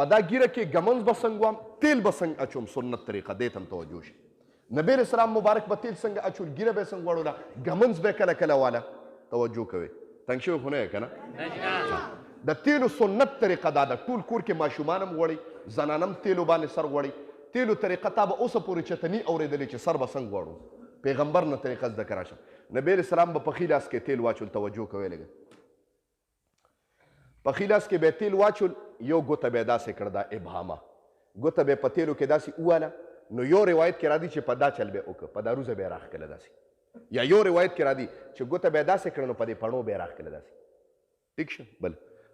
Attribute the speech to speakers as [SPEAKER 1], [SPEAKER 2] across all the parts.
[SPEAKER 1] په دا ګیره کې ګمنځ به څنګه وم تیل به څنګه اچوم سنت طریقه دې ته هم توجه شي نبی علیه السلام مبارک به تیل څنګه اچول ګیره به یې څنګه وړوله ګمنځ به یې کله کله واله توجه کوئ تنګ شوي خو نه یې که نه د تیلو سنت طریقه دا ده ټول کور کې ماشومان هم غواړي زنان هم تیلو باندې سر غواړي تیلو طریقه تا به اوسه پورې چېرته نی اورېدلې چې سر به څنګه غواړو پیغمبر نه طریقه زده که راشه نبی علیه السلام به په ښي لاس کې تیل واچول توجه کوئ لږه په ښي لاس کې به یې تیل واچول یو ګوته به یې داسې کړ دا ابهامه ګوته به یې په تیلو کې داسې وواله نو یو روایت کې راځي چې په دا چل به یې وکړه په دا روزه به یې راښکله داسې یا یو روایت کې راځي چې ګوته به یې داسې کړه نو په دې پڼو به یې راښکله داسې ټیک شه بل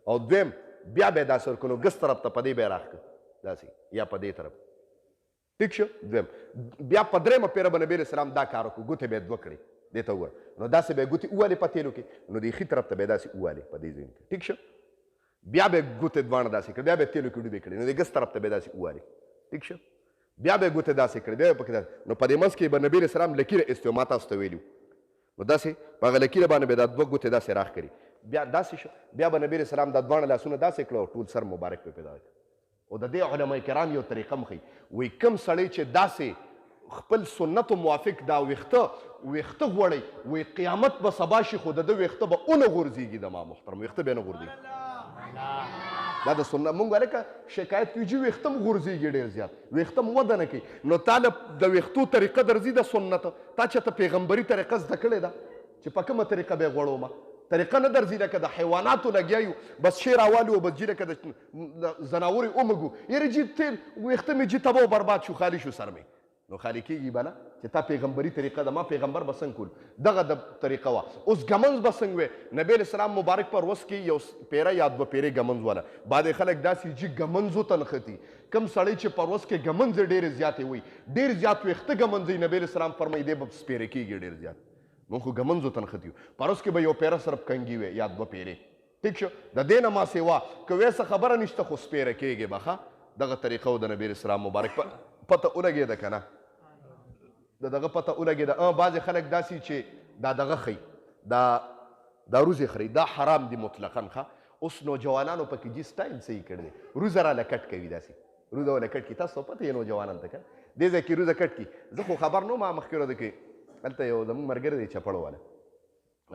[SPEAKER 1] او دویم بیا به یې داسې ورکړو نو ګس طرف ته په دې به یې راښکه داسې یا په دې طرف ټیک شه دویم بیا په درېیمه پیره به نبي علیه السلام دا کار وکړو ګوتې به یې دوه کړې دې ته وګوره نو داسې به یې ګوتې ووالې په تیلو کې نو د ښي طرف ته به یې داسې ووالې په دې ځای کې ټیک شه بیا به یې ګوتې دواړه داسې کړې بیا به یې تیلو کې ډوبې کړې نو د ګس طرف ته به یې داسې ووالې ټیک شه بیا به یې ګوتې داسې کړې بیا به پکې داسې نو په دې منځ کې به نبي علیه السلام لکیره ایستو ما تاسو ته ویلي نو داسې په هغه لکیره باندې به دا دوه ګوتې داسې راښ کړي بیا داسې شو بیا به نبي علیه السلام دا دواړه لاسونه داسې کړه او ټول سر مبارک به پیدا کړه او د دې علما کرام یو طریقه هم ښیي وایي کوم سړی چې داسې خپل سنتو موافق دا ویښته غوړی وایي قیامت به سبا شي خو د ده ویښته به ونه غورځېږي د ما محترم ویښته به یې نه غورځېږي دا د سنت مونږ هلکه شکایت کوي چې ویښته م غورځېږي ډېر زیات ویښته م وده نه کوي نو تا له د ویښتو طریقه درځي د سنت تا چېرته پیغمبري طریقه زده کړې ده چې په کومه طریقه به یې غوړومه طریقه نه درځي لکه د حیواناتو لګیا یو بس شی راوالو او بس جي لکه د زناورې ومږو یارې جي تیل ویښته مې جي تباه و برباد شو خالي شو سر مې نو خالي کېږي به نه چې تا پیغمبري طریقه ده ما پیغمبر به څنګه کول دغه د طریقه وه اوس ګمنځ به څنګه وی نبي علیه السلام مبارک پر ورځ کې یو پیره یا دوه پیرې ګمنځ واله بعضې خلک داسې جي ګمنځو ته نښتي کوم سړی چې پر ورځ کې ګمنځې ډېرې زیاتې وي ډېر زیات ویښته ګمنځوي نبي علیه السلام فرمایي دی به سپېره کېږي ډېر زیات مونږ خو ګمنځو ته نښتي یو په ورځ کې به یو پیره صرف کنګي وی یا دوه پیرې ټیک شو د دې نه ما سوا که وی څه خبره نشته خو سپېره کېږي به ښه دغه طریقه و د نبي علیه السلام مبارک پته ولګېده که نه د دغه پته ولګېده بعضې خلک داسې چې دا دغه ښیي دا روزې خوري دا حرام دي مطلقا ښه اوس نوجوانانو پکې جي سټایل صحیح کړی دی روزه راله کټ کوي داسې روزه وله کټ کړي تاسو پته یې نوجوانانو ته که دې ځای کې روزه کټ کړي زه خو خبر نه وم مخکې ورځ کې هلته یو زموږ ملګری دی چپړو والا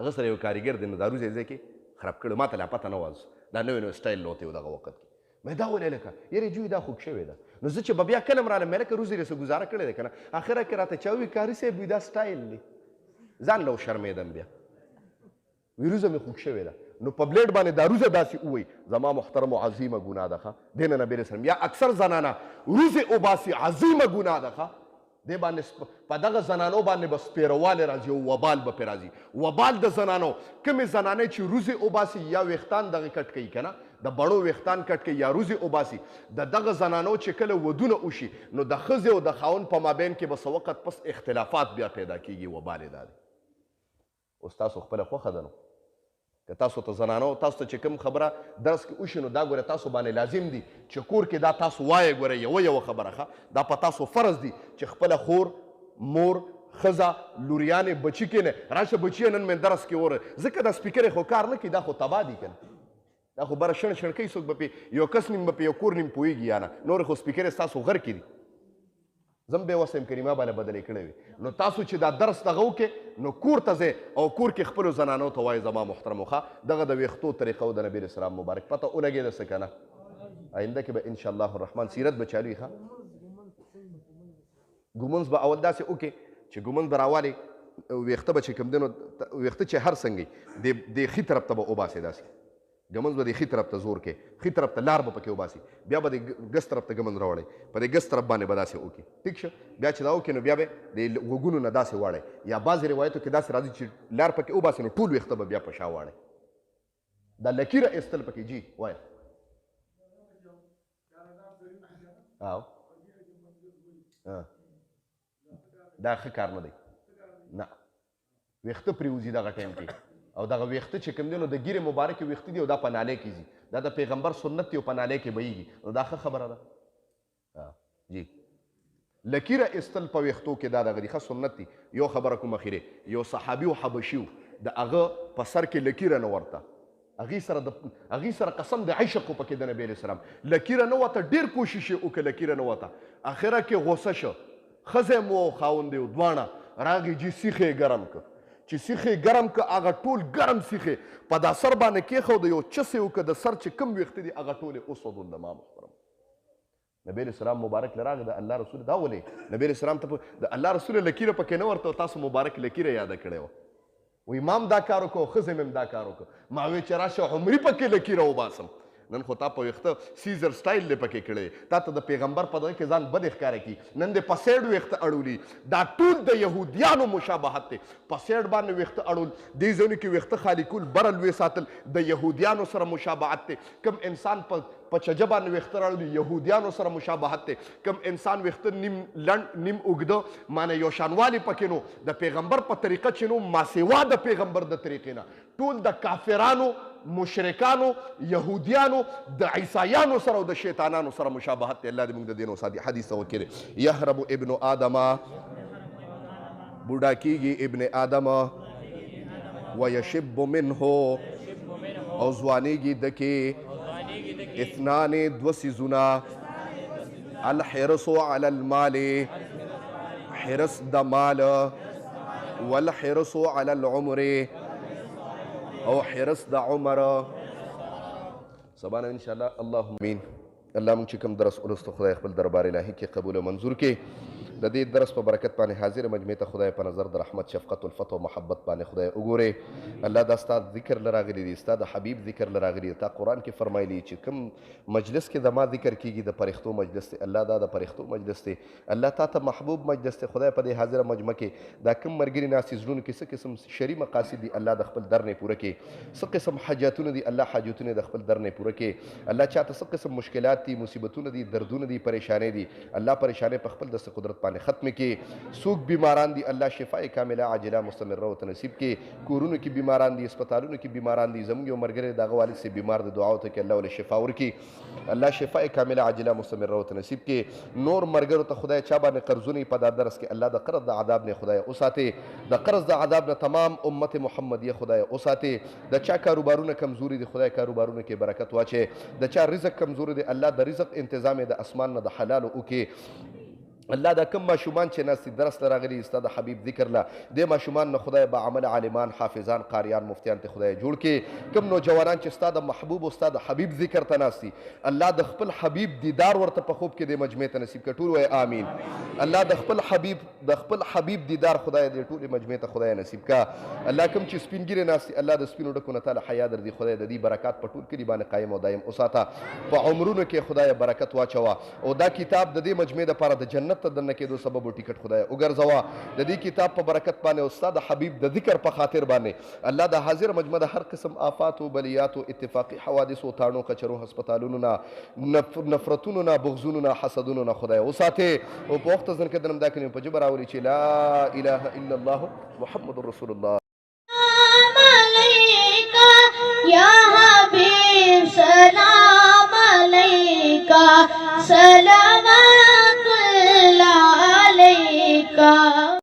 [SPEAKER 1] هغه سره یو کاریګر دی نو دا روزه یې ځای کې خراب کړی ما ته لا پته نه وه دا نوی نوی سټایل لوتی و دغه وخت کې مې دا ولې لکه یارې جوی دا خوږ شوې ده نو زه چې به بیا کله م رالم مې لکه روزې رسه ګزاره کړې ده که نه اخره کې راته چا ووي کاري صاحب وي دا سټایل دی ځان له وشرمېدم بیا وي روزه مې خوږ شوې ده نو په بلیډ باندې دا روزه داسې ووایي زما محترم و عظیمه ګناه ده ښه دې نه نبي رسلم یا اکثر زنانه روزې اوباسي عظیمه ګناه ده ښه دې باندې په دغه زنانو باندې به سپېروالی راځي او وبال به پرې راځي وبال د زنانو کومې زنانې چې روزې اوباسي یا ویښتان دغه کټ کوي که نه د بړو ویښتان کټ کوي یا روزې اوباسي د دغه زنانو چې کله ودونه وشي نو د ښځې او د خاوند په مابین کې به څه وخت پس اختلافات بیا پیدا کېږي وبال یې دا دی اوس تاسو خپله خوښه ده نو که تاسو ته زنانو تاسو ته چې کوم خبره درس کې وشي نو دا ګوره تاسو باندې لازم دي چې کور کې دا تاسو وایې ګوره یوه خبره ښه دا په تاسو فرض دي چې خپله خور مور ښځه لوریانې بچي کېنه راشه بچیه نن مې درس کې وره ځکه دا سپیکر خو کار نه کوي دا خو تباه دي که نه دا خو بره شڼ کوي څوک به پې یو کس نیم به پې یو کور نیم پوهېږي یا نه نورې خو سپیکر ستاسو غر کې دي زم بې وسه یم کریمه باندې بدلې کړی وي نو تاسو چې دا درس دغه وکړې نو کور ته ځئ او کور کې خپلو زنانو ته وایي زما محترمو ښه دغه د ویښتو طریقه و د نبي اسلام مبارک پته ولګېده څه که نه آینده کې به انشاءالله الرحمن سیرت به چالو وي ښه ګمونځ به اول داسې وکړې چې ګمونځ به راوالې ویښته به چې کوم دی نو ویښته چې هر څنګه د ښي طرف ته به وباسې داسې ګمنځ به د ښي طرف ته زور کې ښي طرف ته لار به پکې وباسي بیا به د ګس طرف ته ګمنځ راوړی په دې ګس طرف باندې به داسې وکړي ټیک شه بیا چې دا وکړي نو بیا به د غوږونو نه داسې واړی یا بعضې روایتو کې داسې راځي چې لار پکې وباسي نو ټول ویښته به بیا په شا واړی دا لکیره ایستل پکې جي وایه او دا ښه کار نه دی نه ویښته پرېوځي دغه ټایم کې او دغه ویښته چې کوم دی نو د ګیرې مبارکې ویښته دي او دا په نالۍ کې ځي دا د پیغمبر سنت دی او په نالۍ کې بهیږي نو دا ښه خبره ده جی لکیره ایستل په ویښتو کې دا دغه دی ښه سنت دی یو خبره کوم اخیرې یو صحابي و حبشي و د هغه په سر کې لکیره نه ورته هغې سره قسم د عشق و پکې د نبي علیه السلام لکیره نه وته ډېر کوشش یې وکړه لکیره نه وته اخره کې غوسه شه ښځه یې مو خاوند یې دواړه راغی جي سیخ یې ګرم که چې سیخ یې ګرم که هغه ټول ګرم سیخ یې په دا سر باندې کېښود یو چس یې وکړه د سر چې کوم ویښته دي هغه ټول یې وسودل د ما محترم نبی علیه السلام مبارک له راغی د الله رسول دا ولې نبی علیه السلام ته د الله رسول لکیره پکې نه ورته تاسو مبارک لکیره یاده کړې وه وی امام دا کار وکړو ښځې مې هم دا کار وکړو ما وی چې راشه عمري پکې لکیره وباسم نن خو تا په ویښته سیزر سټایل دی پکې کړی تا ته د پیغمبر په دغه کې ځان بد ښکاره کي نن د په سیډ ویښته اړولي دا ټول د یهودیانو مشابهت دی په سیډ باندې ویښته اړول دې ځایونو کې ویښته خالي کول بره لوی ساتل د یهودیانو سره مشابهت دی کوم انسان په چجه باندې ویښته راړولي یهودیانو سره مشابهت دی کوم انسان ویښته نیم لنډ نیم اوږده معنی یو شانوالي پکې نو د پیغمبر په طریقه چې نو ماسیوا د پیغمبر د طریقې نه ټول د کافرانو مشرکانو یهودیانو د عیسایانو سره او د شیطانانو سره مشابهت دی الله دې موږ د دین وساتي حدیث ته وکړي یهرب ابن آدم بوډا کیږي ابن آدم ویشب منه او ځوانیږي دکې اثنان دو سیزونه الحرص علی المال حرص د مال والحرص علی العمر او حرص د عمر سبحانه ان شاء الله اللهم امين الله موږ چې کوم درس ولستو خدای خپل دربار الهي کې قبول او منظور کړي د دې درس په برکت باندې حاضر مجمع ته خدای په نظر د رحمت شفقت الفتح او محبت باندې خدای وګوري الله دا ستا ذکر لراغلی دی ستا د حبیب ذکر لراغلی دی تا قرآن کې فرمایلی چې کوم مجلس کې د ما ذکر کیږي د پرښتو مجلس دی الله دا د پرښتو مجلس دی الله تا ته محبوب مجلس دی خدای په دې حاضر مجمع کې دا کوم مرګري ناستي زړونو کې څه قسم شرعي مقاصد دي الله د خپل در نه پوره کړي څه قسم حاجتونه دي الله حاجتونه د خپل در نه پوره کړي الله چاته څه قسم مشکلات دي مصیبتونه دي دردونه دي پریشانې دي الله پریشانې په خپل د قدرت باندې ختم کړي څوک بیماران دي الله شفای کامله عاجله مستمره او نصیب کړي کورونو کې بیماران دي هسپتالونو کې بیماران دي زموږ یو ملګری دغه والد سي بیمار د دعا ته کې الله ول شفا ورکړي الله شفای کامله عاجله مستمره او نصیب کړي نور مرګرو ته خدای چا باندې قرضونه په دا درس کې الله د قرض د عذاب نه خدای اوساته د قرض د عذاب نه تمام امت محمدیه خدای اوساته د چا کاروبارونه کمزوري دي خدای کاروبارونه کې برکت واچي د چا رزق کمزوري دي الله د رزق تنظیم د اسمان نه د حلال او کې الله دا کم ماشومان چې ناستي درس ته راغلي ستا د حبیب ذکر له دې ماشومان نه خدای با عمل عالمان حافظان قاریان مفتیان ته خدای جوړ کړي کوم نوجوانان چې ستا د محبوب او ستا د حبیب ذکر ته ناستي الله د خپل حبیب دیدار ورته په خوب کې د مجمع ته نصیب کړي ټول وای آمین الله د خپل حبیب دیدار خدای دې ټول مجمع ته خدای نصیب کا الله کوم چې سپینګری ناستي الله د سپینو ډکو نه تعالی حیا در دي خدای د دې برکات په ټول کې باندې قائم او دائم اوساته په عمرونو کې خدای برکت واچوا او دا کتاب د دې مجمع لپاره د جنت ته دنه کېدو سبب ټیکټ خدای وګرځوا د دې کتاب په برکت باندې استاد حبیب د ذکر په خاطر باندې الله د حاضر مجمع د هر قسم آفات او بلیات او اتفاقی حوادث او تاړو کچرو هسپتالونو نه نفرتونو نه بغضونو نه حسدونو نه خدای وساته او په وخت ځن کې دنم دا کلمه په جبر اوري چې لا اله الا الله محمد رسول الله